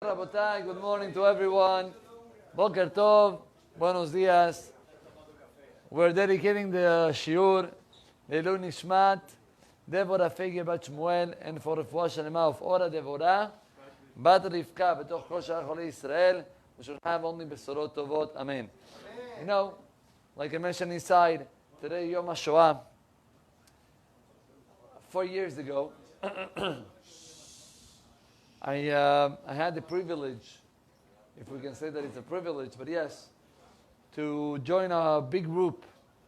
Rabotai, good morning to everyone. Boker Tov, buenos dias. We're dedicating the shiur, Leilu Nishmat, Devorah Fege Bat Shmuel, and for Refuah Shalema of Ora Devorah, Bat Rivka, Betoch Kol Shar Cholei Yisrael, we should have only Besorot Tovot. Amen. You know, like I mentioned inside, today Yom HaShoah, 4 years ago, I had the privilege, if we can say that it's a privilege, but yes, to join a big group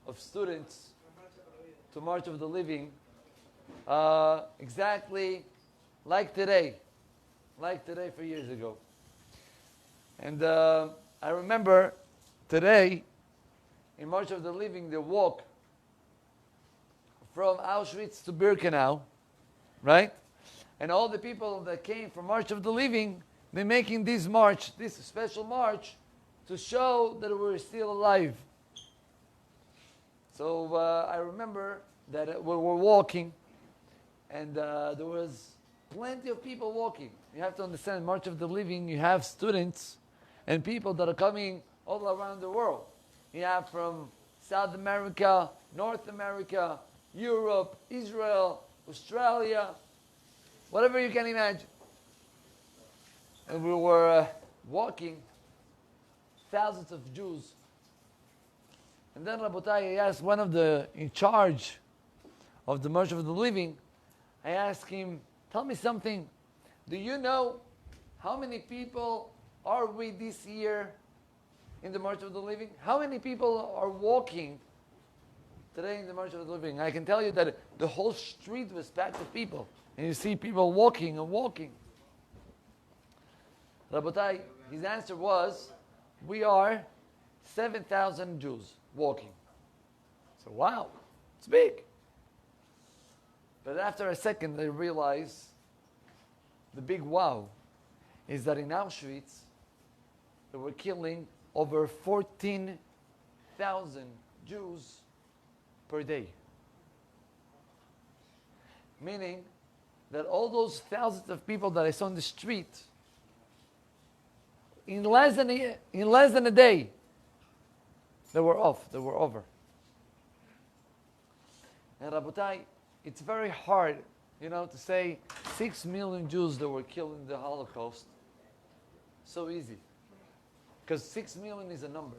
of students to March of the Living, exactly like today 4 years ago. And I remember today, in March of the Living, the walk from Auschwitz to Birkenau, right? And all the people that came from March of the Living, they're making this march, this special march, to show that we're still alive. So I remember that we were walking, and there was plenty of people walking. You have to understand, March of the Living, you have students and people that are coming all around the world. You have from South America, North America, Europe, Israel, Australia, whatever you can imagine. And we were walking, thousands of Jews. And then Rabotai, I asked one of the in charge of the March of the Living, I asked him, tell me something. Do you know how many people are we this year in the March of the Living? How many people are walking today in the March of the Living? I can tell you that the whole street was packed with people. And you see people walking and walking. Rabotai, his answer was, we are 7,000 Jews walking. So wow, it's big. But after a second, I realized the big wow is that in Auschwitz, they were killing over 14,000 Jews per day. Meaning that all those thousands of people that I saw on the street, in less than a day, they were off, they were over. And Rabotai, it's very hard, to say 6 million Jews that were killed in the Holocaust. So easy. Because 6 million is a number.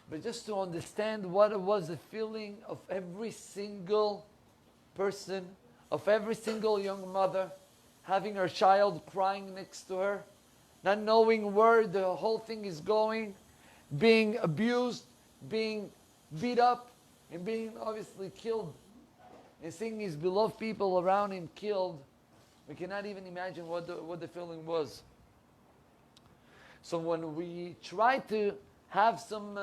But just to understand what was the feeling of every single person, of every single young mother, having her child crying next to her, not knowing where the whole thing is going, being abused, being beat up, and being obviously killed, and seeing his beloved people around him killed, we cannot even imagine what the feeling was. So when we try to have some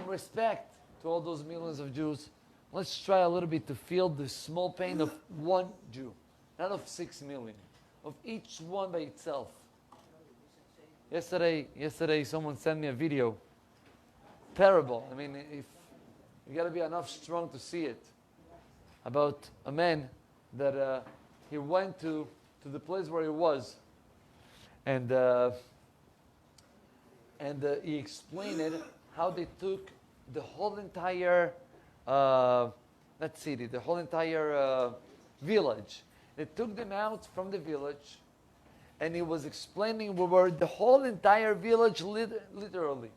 respect to all those millions of Jews, let's try a little bit to feel the small pain of one Jew, not of 6 million, of each one by itself. Yesterday someone sent me a video. Terrible. I mean, if you got to be enough strong to see it. About a man that he went to the place where he was, and he explained it, how they took the whole entire that city, the whole entire village. They took them out from the village, and he was explaining we were the whole entire village, literally,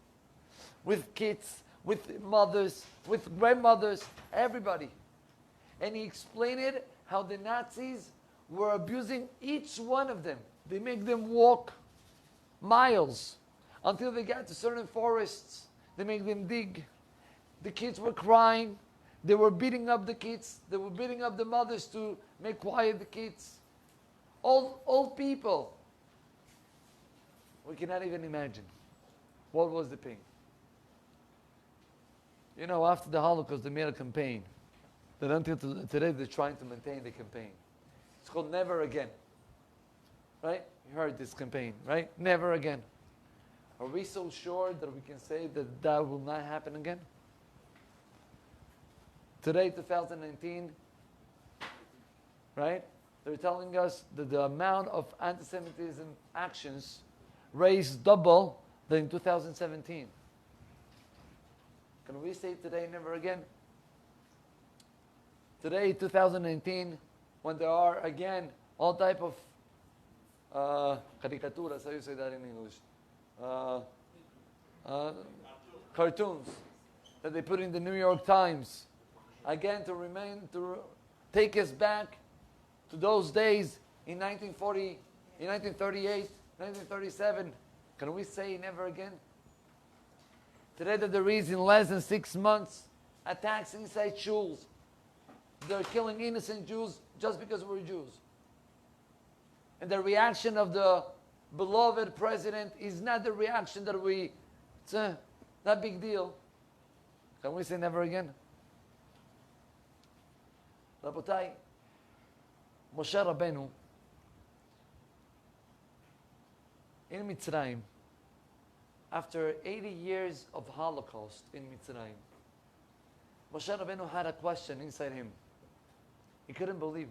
with kids, with mothers, with grandmothers, everybody. And he explained it, how the Nazis were abusing each one of them. They make them walk miles until they got to certain forests. They make them dig. The kids were crying. They were beating up the kids. They were beating up the mothers to make quiet the kids. Old people. We cannot even imagine what was the pain. After the Holocaust, they made a campaign that until today they're trying to maintain the campaign. It's called Never Again. Right? You heard this campaign, right? Never again. Are we so sure that we can say that will not happen again? Today, 2019, right? they're telling us that the amount of anti-Semitism actions raised double than in 2017. Can we say today, never again? Today, 2019, when there are again all type of caricaturas, how do you say that in English? Cartoons that they put in the New York Times, again to take us back to those days in 1940, in 1938, 1937. Can we say never again? Today that there is in less than 6 months attacks inside shuls. They're killing innocent Jews just because we're Jews. And the reaction of the beloved president is not the reaction that it's not big deal. Can we say never again? Rabotai, Moshe Rabbeinu in Mitzrayim, after 80 years of Holocaust in Mitzrayim, Moshe Rabbeinu had a question inside him. He couldn't believe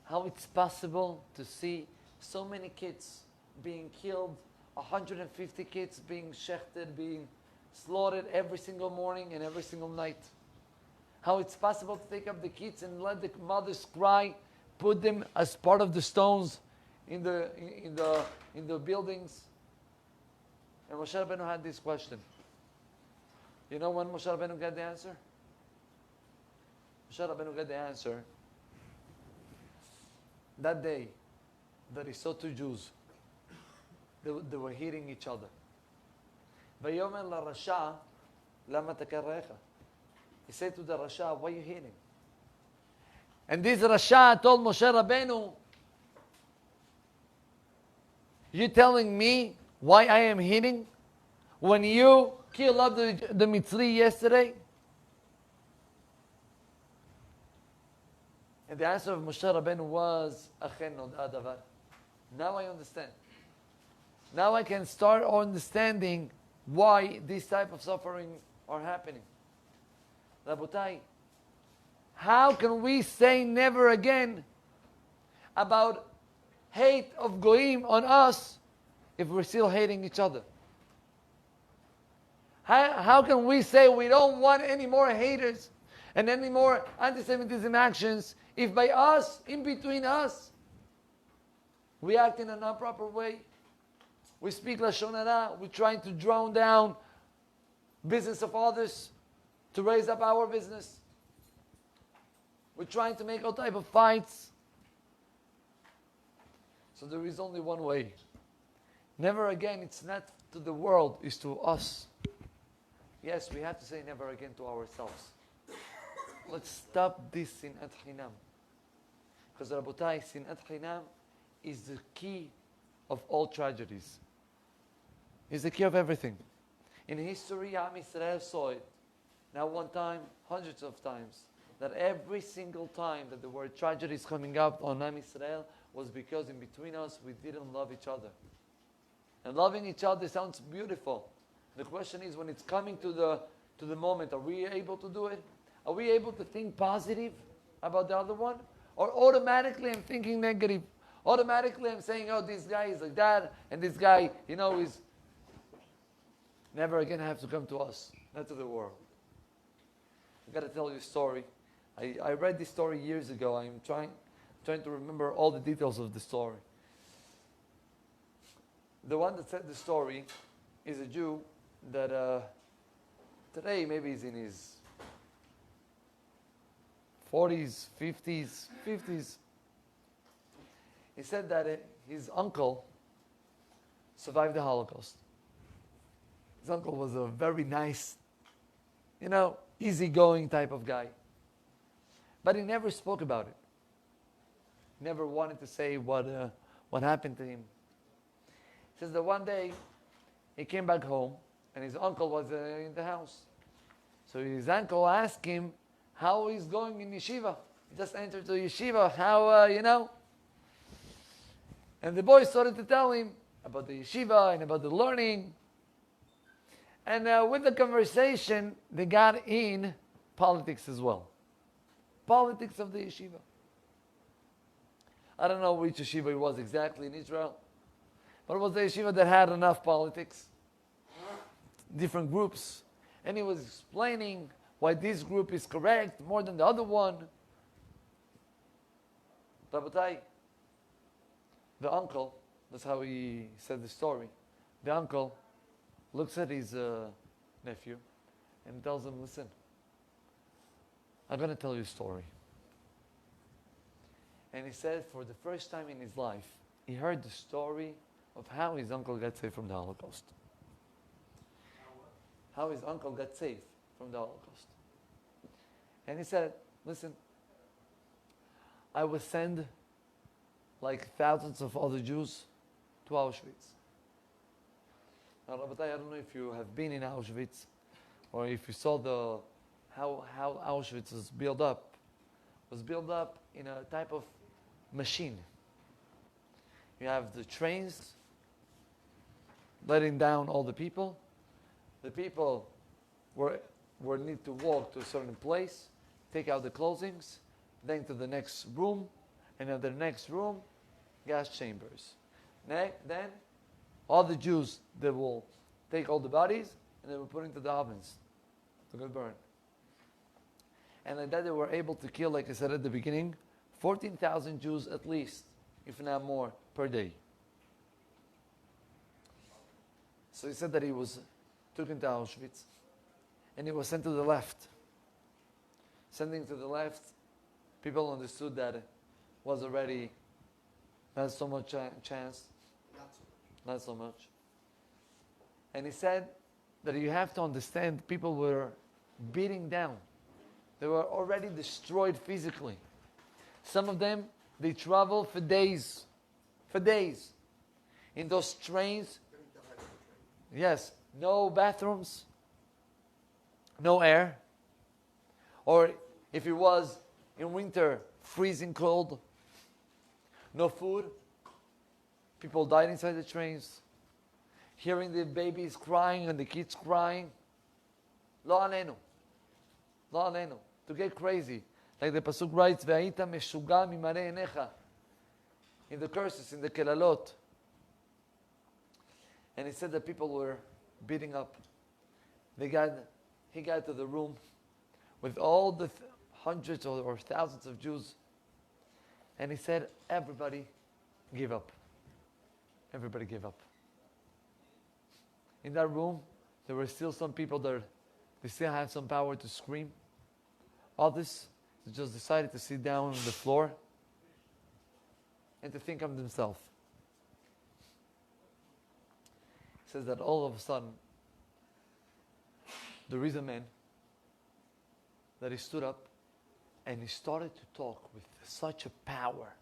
how it's possible to see so many kids being killed, 150 kids being shechted, being slaughtered every single morning and every single night. How it's possible to take up the kids and let the mothers cry, put them as part of the stones in the buildings. And Moshe Rabbeinu had this question. You know when Moshe Rabbeinu got the answer? Moshe Rabbeinu got the answer that day that he saw two Jews. They were hitting each other. ויאמר לרשע, למה תקרעך? He said to the Rasha, why are you hitting? And this Rasha told Moshe Rabbeinu, you telling me why I am hitting? When you killed up the Mitzri yesterday? And the answer of Moshe Rabbeinu was, Achen nod'a davar. Now I understand. Now I can start understanding why this type of suffering are happening. Rabotai, how can we say never again about hate of Goyim on us if we're still hating each other? How can we say we don't want any more haters and any more anti-Semitism actions if by us, in between us, we act in an improper way? We speak Lashon Hara, we're trying to drown down business of others to raise up our business. We're trying to make all type of fights. So there is only one way. Never again, it's not to the world, it's to us. Yes, we have to say never again to ourselves. Let's stop this sinat chinam. Because Rabotai, sinat chinam is the key of all tragedies. It's the key of everything. In history, Am Yisrael saw it. Not one time, hundreds of times. That every single time that there were tragedies coming up on Am Yisrael was because in between us we didn't love each other. And loving each other sounds beautiful. The question is, when it's coming to the moment, are we able to do it? Are we able to think positive about the other one? Or automatically I'm thinking negative? Automatically I'm saying, oh, this guy is like that, and this guy, is never again have to come to us, not to the world. I've got to tell you a story. I read this story years ago. I'm trying to remember all the details of the story. The one that said the story is a Jew that today maybe he's in his 40s, 50s. He said that his uncle survived the Holocaust. His uncle was a very nice, easygoing type of guy. But he never spoke about it. Never wanted to say what happened to him. He says that one day he came back home and his uncle was in the house. So his uncle asked him how he's going in yeshiva. He just entered the yeshiva, how. And the boy started to tell him about the yeshiva and about the learning. And with the conversation, they got in politics as well. Politics of the yeshiva. I don't know which yeshiva it was exactly in Israel, but it was the yeshiva that had enough politics, different groups, and he was explaining why this group is correct more than the other one. Rabotai, the uncle, that's how he said the story, the uncle looks at his nephew and tells him, listen, I'm going to tell you a story. And he said for the first time in his life, he heard the story of how his uncle got saved from the Holocaust. How his uncle got saved from the Holocaust. And he said, listen, I was sent like thousands of other Jews to Auschwitz. Now, Rabbi, I don't know if you have been in Auschwitz or if you saw how Auschwitz was built up. It was built up in a type of machine. You have the trains letting down all the people. The people were need to walk to a certain place, take out the clothings, then to the next room, and in the next room, gas chambers. Then all the Jews, they will take all the bodies and they will put into the ovens to get burned. And like that they were able to kill, like I said at the beginning, 14,000 Jews at least, if not more, per day. So he said that he was taken to Auschwitz and he was sent to the left. Sending to the left, people understood that it was already not so much chance. Not so much. And he said that you have to understand people were beating down. They were already destroyed physically. Some of them, they traveled for days. For days. In those trains. Yes. No bathrooms. No air. Or if it was in winter, freezing cold. No food. People died inside the trains. Hearing the babies crying and the kids crying. Lo alenu. Lo alenu. To get crazy. Like the Pasuk writes, Ve'ayita meshuga mimare enecha. In the curses, in the kelalot. And he said that people were beating up. He got to the room with all the hundreds or thousands of Jews. And he said, everybody give up. Everybody gave up. In that room, there were still some people that they still had some power to scream. Others just decided to sit down on the floor and to think of themselves. It says that all of a sudden, there is a man that he stood up and he started to talk with such a power.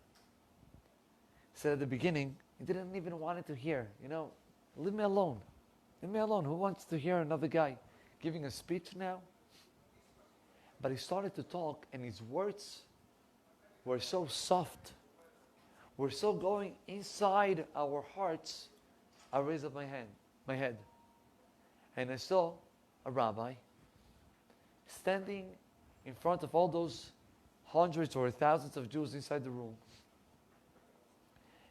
He said at the beginning, he didn't even want it to hear, leave me alone. Leave me alone. Who wants to hear another guy giving a speech now? But he started to talk and his words were so soft, were so going inside our hearts. I raised up my head, and I saw a rabbi standing in front of all those hundreds or thousands of Jews inside the room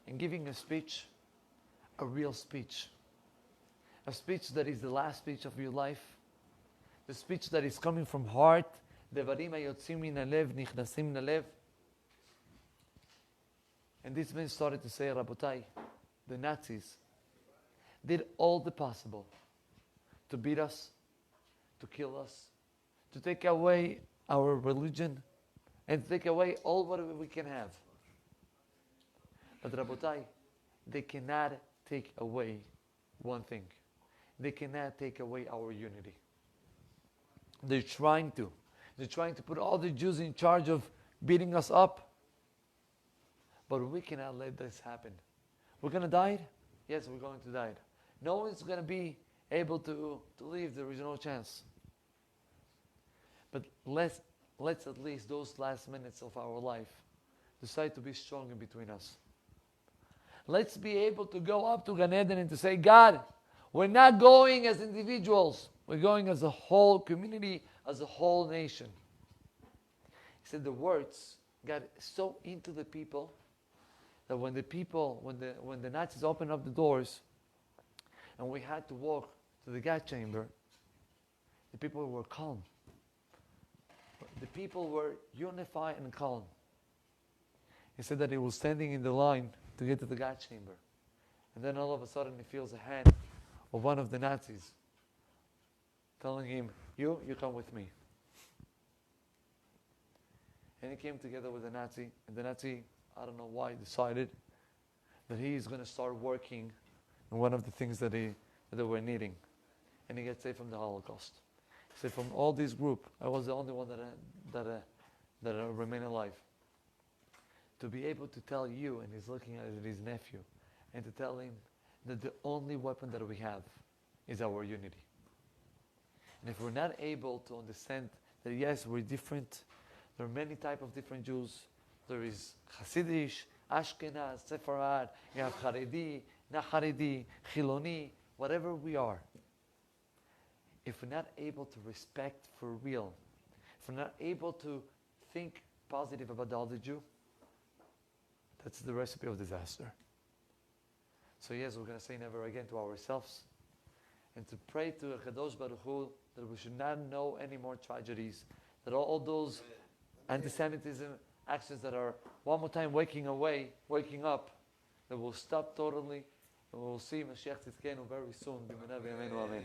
and giving a speech, a real speech. A speech that is the last speech of your life. The speech that is coming from heart. Devarim hayotzim min halev nichnasim min halev. And this man started to say, Rabotai, the Nazis did all the possible to beat us, to kill us, to take away our religion, and to take away all what we can have. But Rabotai, they cannot take away one thing. They cannot take away our unity. They're trying to. They're trying to put all the Jews in charge of beating us up. But we cannot let this happen. We're going to die? Yes, we're going to die. No one's going to be able to leave. There is no chance. But let's at least those last minutes of our life decide to be strong in between us. Let's be able to go up to Gan Eden and to say, God, we're not going as individuals. We're going as a whole community, as a whole nation. He said the words got so into the people that when the Nazis opened up the doors, and we had to walk to the gas chamber, the people were calm. The people were unified and calm. He said that he was standing in the line to get to the gas chamber. And then all of a sudden he feels a hand of one of the Nazis telling him, you come with me. And he came together with the Nazi, and the Nazi, I don't know why, decided that he is going to start working on one of the things that they were needing. And he gets saved from the Holocaust. He said, from all this group, I was the only one that remained alive. To be able to tell you, and he's looking at his nephew, and to tell him that the only weapon that we have is our unity. And if we're not able to understand that yes, we're different, there are many types of different Jews. There is Hasidish, Ashkenaz, Sepharad, you have Haredi, Nacharedi, Chiloni, whatever we are. If we're not able to respect for real, if we're not able to think positive about the other Jew, that's the recipe of disaster. So yes, we're going to say never again to ourselves, and to pray to Kadosh Baruch Hu that we should not know any more tragedies, that all those anti-Semitism actions that are one more time waking up, that will stop totally, and we will see Mashiach Tzidkenu very soon. B'meinav Yameinu Amen.